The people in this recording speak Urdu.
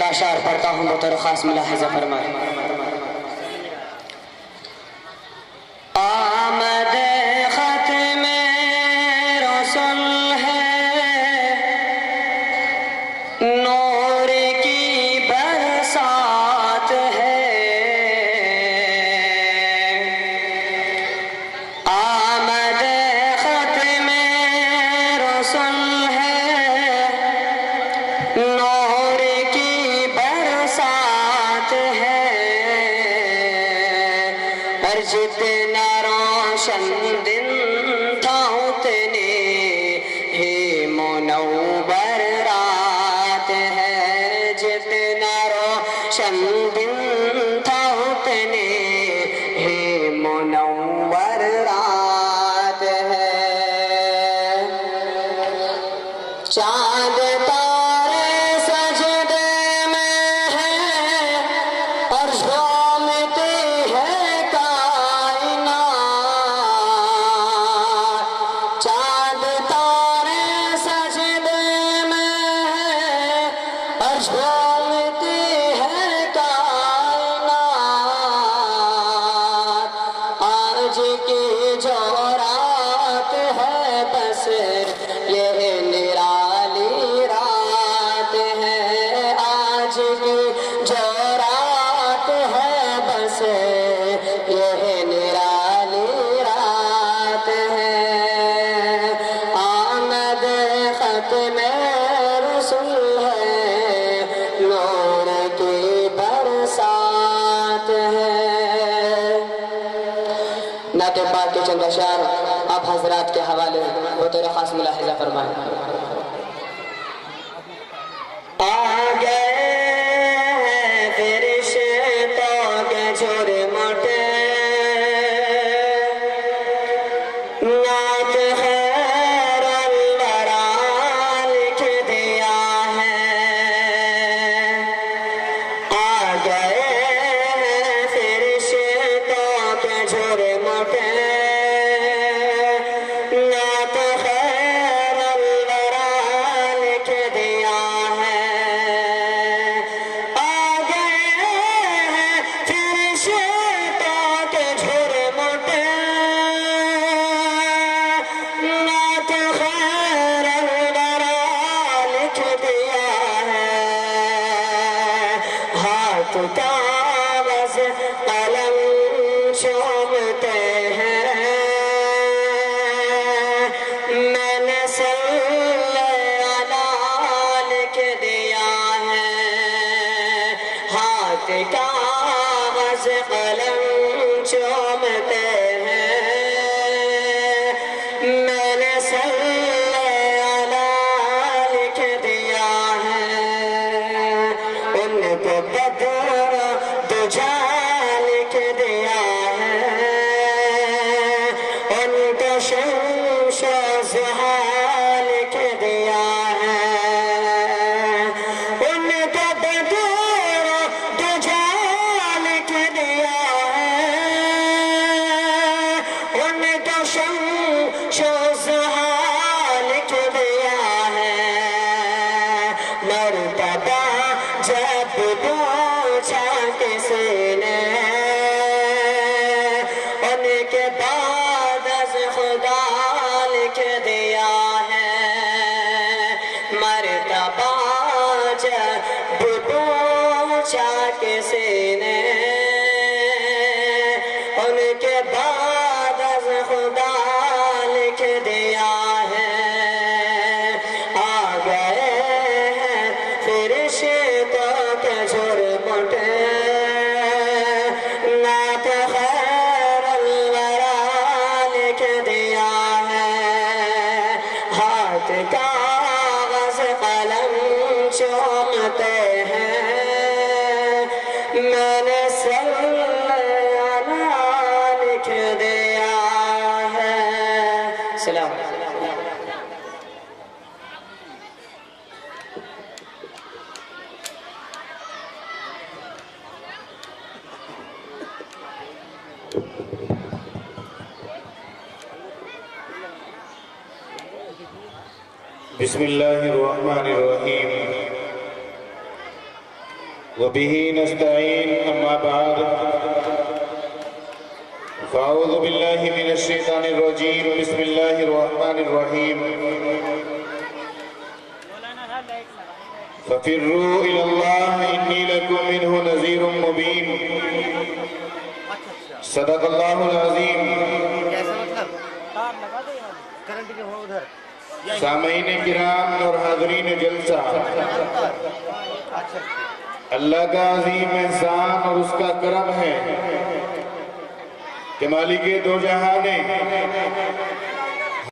اشعار پڑھتا ہوں بطور خاص ملاحظہ فرمائیں۔ آمد ختم رسول ہے، نور کی برسات ہے۔ آمد ختم رسول ہے، نور کی برسات ہے۔ اور جتنا روشن دن تھا اتنے ہی منور رات ہے۔ جتنا روشن دن تھا اتنے ہی منور رات ہے۔ چاند تارے سجدے میں ہیں اور جھومتی ہے کائنات۔ چاند تارے سجدے میں ہیں اور جھومتی ہے کائنات۔ آج کی جو رات ہے بس یہ نرالی رات ہے۔ آج کی جو رات ہے بس یہ نرالی رات ہے۔ آمد ختم رسول ہے، نور کی برسات ہے۔ نعت پاک کے چند اشعار آپ حضرات کے حوالے بطور خاص ملاحظہ فرمائیں۔ آ گئے ہیں فرشتوں کے جھرمٹے، نعت خیر الورا لکھ دیا ہے۔ آ گئے ہیں فرشتوں کے جھرمٹے، نعت خیر الورا لکھ دیا ہے۔ آ گئے ہیں فرشتوں کے جھرمٹے، نعت خیر الورا لکھ دیا ہے۔ ہاتھ کاغذ قلم چومتے ہیں، میں نے صلی اللہ لکھ دیا ہے۔ ہاتھ کاغذ قلم چومتے ہیں، میں نے صلی اللہ لکھ دیا ہے۔ ان کو بدر دجا لکھ دیا ہے، ان کو شمس و ضحیٰ لکھ دیا ہے۔ ان کو بدر دجا لکھ دیا ہے، ان کو شمس و ضحیٰ لکھ دیا ہے۔ مرتبہ جب پوچھا کسی نے ان کے بعد از خدا لکھ دیا ہے۔ مرتبہ جب پوچھا کسی نے ان کے بعد از خدا لکھ دیا ہے۔ آ گئے ہیں فرشتوں کے جھرمٹے، نعت خیر الورا لکھ دیا ہے۔ ہاتھ کاغذ قلم چومتے ہیں، میں نے صلی اللہ لکھ دیا ہے۔ سلام۔ بسم اللہ الرحمن الرحیم۔ وبه نستعين أما بعد فأعوذ بالله من الشيطان الرجيم بسم الله الرحمن الرحيم ففروا إلى الله إني لكم منه نذير مبين صدق الله العظيم سامعین کرام اور حاضرین جلسہ، اللہ کا عظیم احسان اور اس کا کرم ہے کہ مالک دو جہاں نے